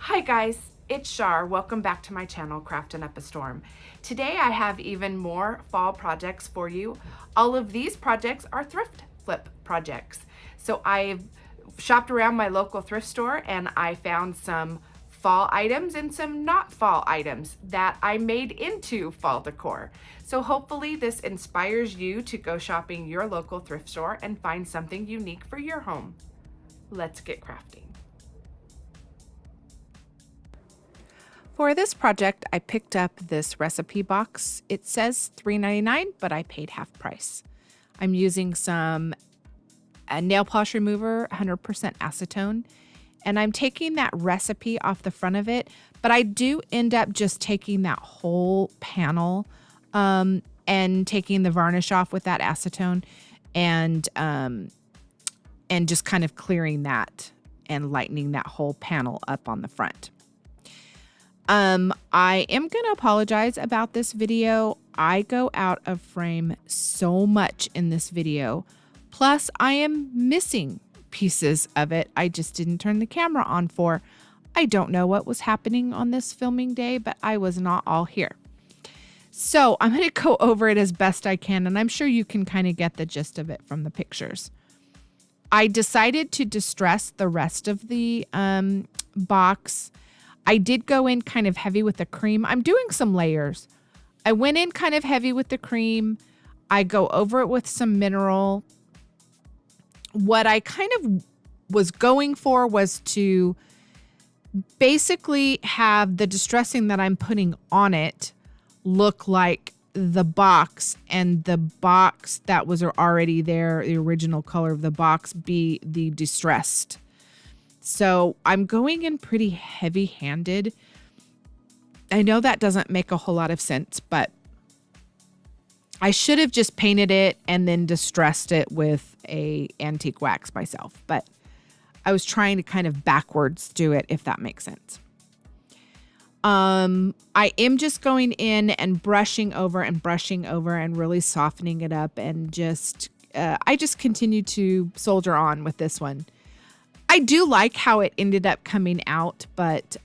Hi guys, it's Shar. Welcome back to my channel, Craftin' Up a Storm. Today I have even more fall projects for you. All of these projects are thrift flip projects. So I've shopped around my local thrift store and I found some fall items and some not fall items that I made into fall decor. So hopefully this inspires you to go shopping your local thrift store and find something unique for your home. Let's get crafting. For this project, I picked up this recipe box. It says $3.99, but I paid half price. I'm using some nail polish remover, 100% acetone, and I'm taking that recipe off the front of it, but I do end up just taking that whole panel and taking the varnish off with that acetone and just kind of clearing that and lightening that whole panel up on the front. I am going to apologize about this video. I go out of frame so much in this video. Plus, I am missing pieces of it. I just didn't turn the camera on for. I don't know what was happening on this filming day, but I was not all here. So I'm going to go over it as best I can, and I'm sure you can kind of get the gist of it from the pictures. I decided to distress the rest of the box. I did go in kind of heavy with the cream. I'm doing some layers. I went in kind of heavy with the cream. I go over it with some mineral. What I kind of was going for was to basically have the distressing that I'm putting on it look like the box, and the box that was already there, the original color of the box, be the distressed. So I'm going in pretty heavy-handed. I know that doesn't make a whole lot of sense, but I should have just painted it and then distressed it with a antique wax myself. But I was trying to kind of backwards do it, if that makes sense. I am just going in and brushing over and really softening it up, and just I just continue to soldier on with this one. I do like how it ended up coming out, but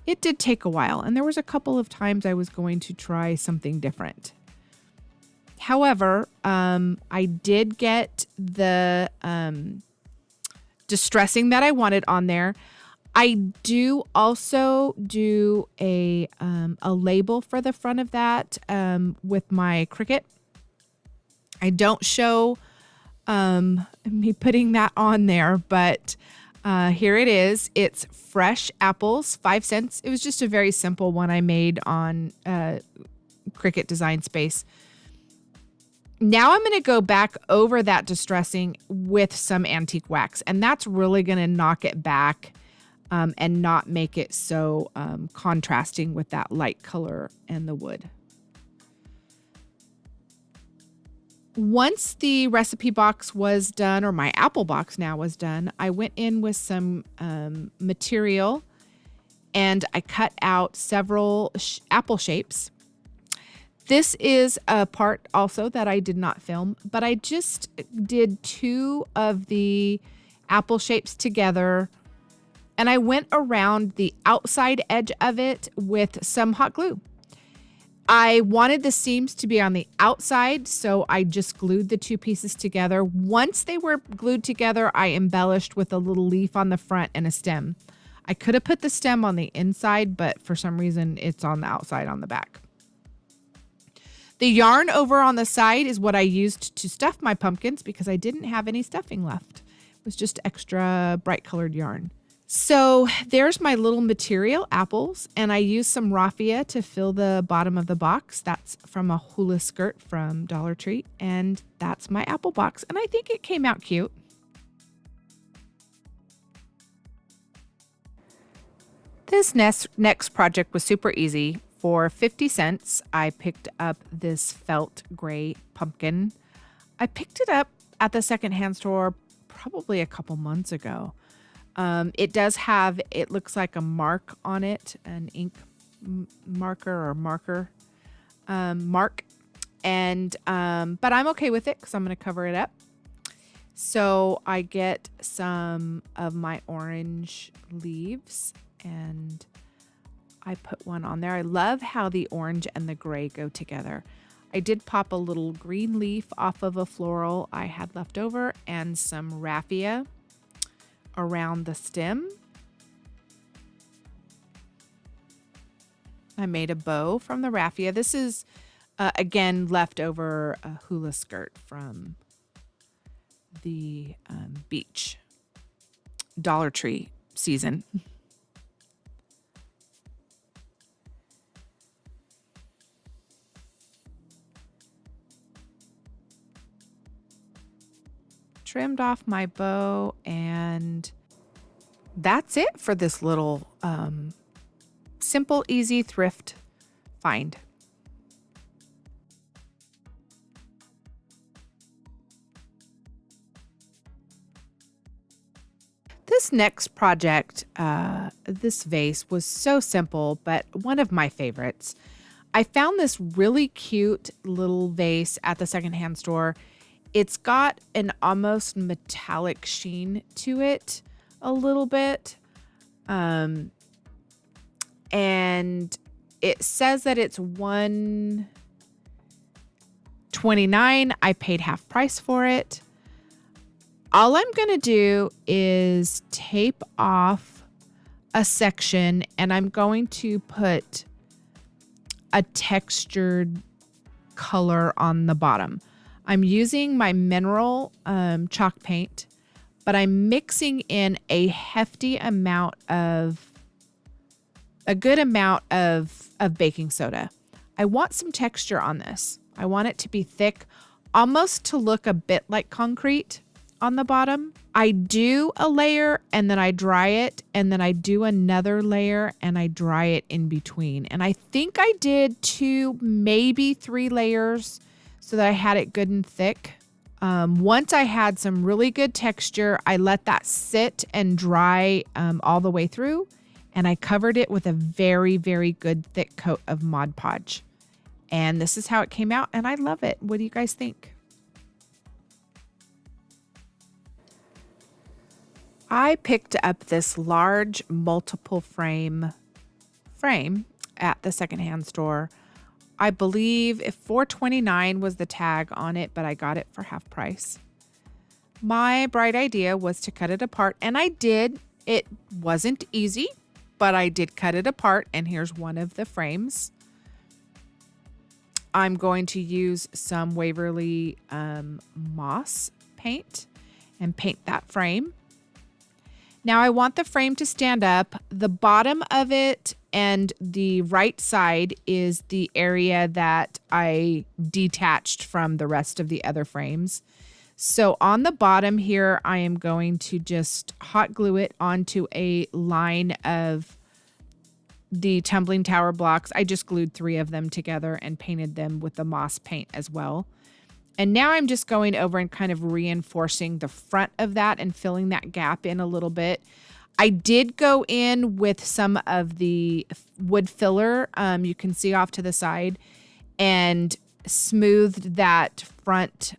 it did take a while. And there was a couple of times I was going to try something different. However, I did get the distressing that I wanted on there. I do also do a label for the front of that with my Cricut. I don't show me putting that on there, but here it is. It's fresh apples, 5 cents. It was just a very simple one I made on Cricut Design Space. Now I'm going to go back over that distressing with some antique wax, and that's really going to knock it back and not make it so contrasting with that light color and the wood. Once the recipe box was done, or my apple box now was done, I went in with some material and I cut out several apple shapes. This is a part also that I did not film, but I just did 2 of the apple shapes together, and I went around the outside edge of it with some hot glue. I wanted the seams to be on the outside, so I just glued the 2 pieces together. Once they were glued together, I embellished with a little leaf on the front and a stem. I could have put the stem on the inside, but for some reason it's on the outside on the back. The yarn over on the side is what I used to stuff my pumpkins because I didn't have any stuffing left. It was just extra bright colored yarn. So there's my little material apples, and I used some raffia to fill the bottom of the box. That's from a hula skirt from Dollar Tree, and that's my apple box, and I think it came out cute. This next project was super easy. For 50 cents, I picked up this felt gray pumpkin. I picked it up at the secondhand store probably a couple months ago. It does have, it looks like a mark on it, an ink marker or mark. And, but I'm okay with it because I'm going to cover it up. So I get some of my orange leaves and I put one on there. I love how the orange and the gray go together. I did pop a little green leaf off of a floral I had left over and some raffia around the stem. I made a bow from the raffia. This is, again, leftover hula skirt from the beach Dollar Tree season. Trimmed off my bow, and that's it for this little simple, easy thrift find. This next project, this vase was so simple, but one of my favorites. I found this really cute little vase at the secondhand store. It's got an almost metallic sheen to it a little bit. And it says that it's $129. I paid half price for it. All I'm going to do is tape off a section and I'm going to put a textured color on the bottom. I'm using my mineral chalk paint, but I'm mixing in a good amount of baking soda. I want some texture on this. I want it to be thick, almost to look a bit like concrete on the bottom. I do a layer and then I dry it, and then I do another layer and I dry it in between. And I think I did 2, maybe 3 layers so that I had it good and thick. Once I had some really good texture, I let that sit and dry all the way through, and I covered it with a very, very good thick coat of Mod Podge. And this is how it came out, and I love it. What do you guys think? I picked up this large multiple frame at the secondhand store. I believe if $4.29 was the tag on it, but I got it for half price. My bright idea was to cut it apart, and I did. It wasn't easy, but I did cut it apart, and here's one of the frames. I'm going to use some Waverly moss paint and paint that frame. Now I want the frame to stand up. The bottom of it and the right side is the area that I detached from the rest of the other frames. So on the bottom here, I am going to just hot glue it onto a line of the tumbling tower blocks. I just glued 3 of them together and painted them with the moss paint as well. And now I'm just going over and kind of reinforcing the front of that and filling that gap in a little bit. I did go in with some of the wood filler, you can see off to the side, and smoothed that front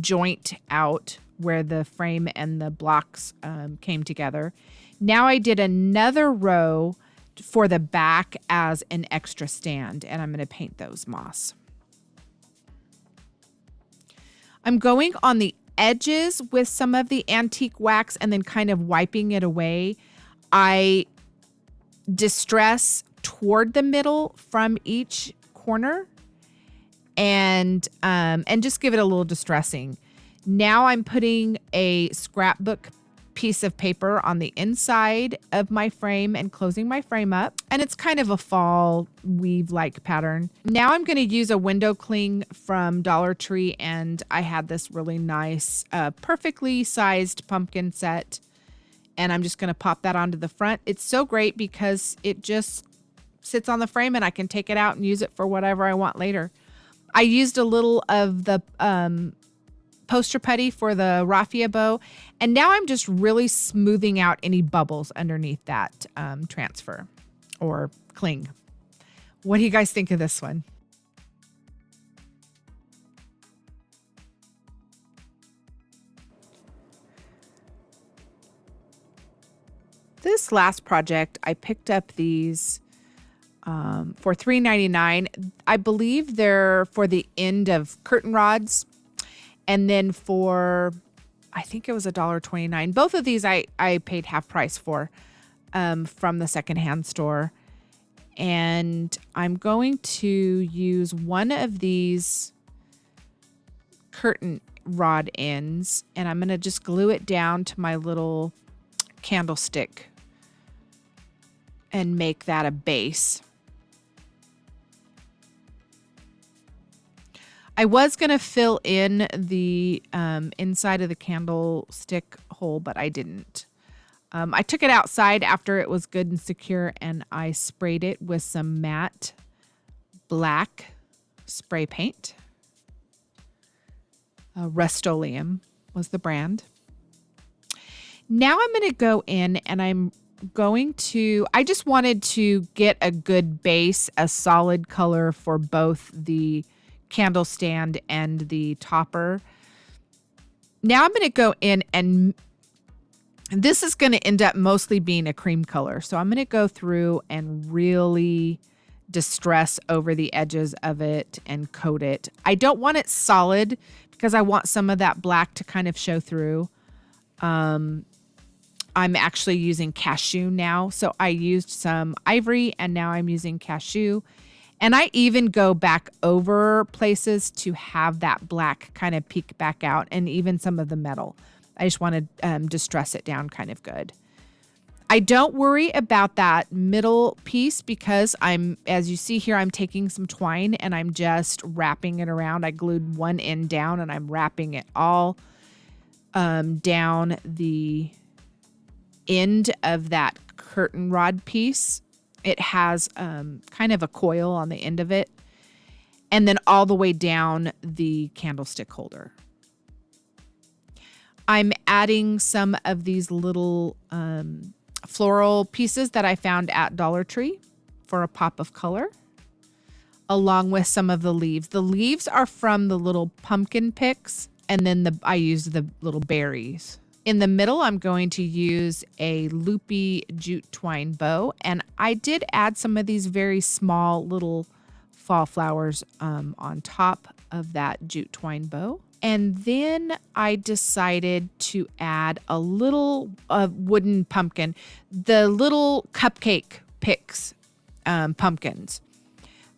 joint out where the frame and the blocks came together. Now I did another row for the back as an extra stand, and I'm going to paint those moss. I'm going on the edges with some of the antique wax and then kind of wiping it away. I distress toward the middle from each corner and just give it a little distressing. Now I'm putting a scrapbook piece of paper on the inside of my frame and closing my frame up. And it's kind of a fall weave-like pattern. Now I'm going to use a window cling from Dollar Tree, and I had this really nice, perfectly sized pumpkin set. And I'm just going to pop that onto the front. It's so great because it just sits on the frame and I can take it out and use it for whatever I want later. I used a little of the poster putty for the raffia bow, and now I'm just really smoothing out any bubbles underneath that transfer or cling. What do you guys think of this one? This last project, I picked up these for $3.99. I believe they're for the end of curtain rods. And then for, I think it was $1.29. Both of these I paid half price for from the secondhand store. And I'm going to use one of these curtain rod ends, and I'm going to just glue it down to my little candlestick and make that a base. I was going to fill in the inside of the candlestick hole, but I didn't. I took it outside after it was good and secure, and I sprayed it with some matte black spray paint. Rust-Oleum was the brand. Now I'm going to go in and I just wanted to get a good base, a solid color for both the candle stand and the topper. Now I'm going to go in, and this is going to end up mostly being a cream color. So I'm going to go through and really distress over the edges of it and coat it. I don't want it solid because I want some of that black to kind of show through. I'm actually using cashew now. So I used some ivory and now I'm using cashew. And I even go back over places to have that black kind of peek back out, and even some of the metal. I just want to distress it down kind of good. I don't worry about that middle piece because as you see here, I'm taking some twine and I'm just wrapping it around. I glued one end down and I'm wrapping it all down the end of that curtain rod piece. It has kind of a coil on the end of it, and then all the way down the candlestick holder. I'm adding some of these little floral pieces that I found at Dollar Tree for a pop of color, along with some of the leaves. The leaves are from the little pumpkin picks, and then I used the little berries. In the middle, I'm going to use a loopy jute twine bow, and I did add some of these very small little fall flowers on top of that jute twine bow. And then I decided to add a little wooden pumpkin, the little cupcake picks pumpkins.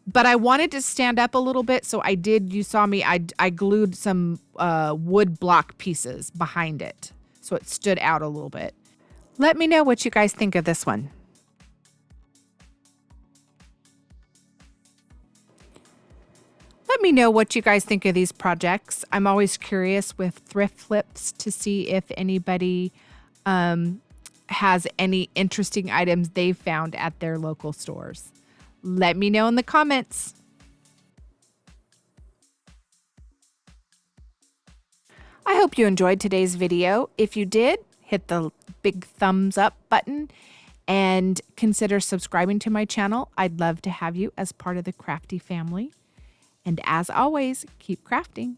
But I wanted to stand up a little bit, so I did. You saw me, I glued some wood block pieces behind it, so it stood out a little bit. Let me know what you guys think of this one. Let me know what you guys think of these projects. I'm always curious with thrift flips to see if anybody has any interesting items they've found at their local stores. Let me know in the comments. I hope you enjoyed today's video. If you did, hit the big thumbs up button and consider subscribing to my channel. I'd love to have you as part of the crafty family. And as always, keep crafting.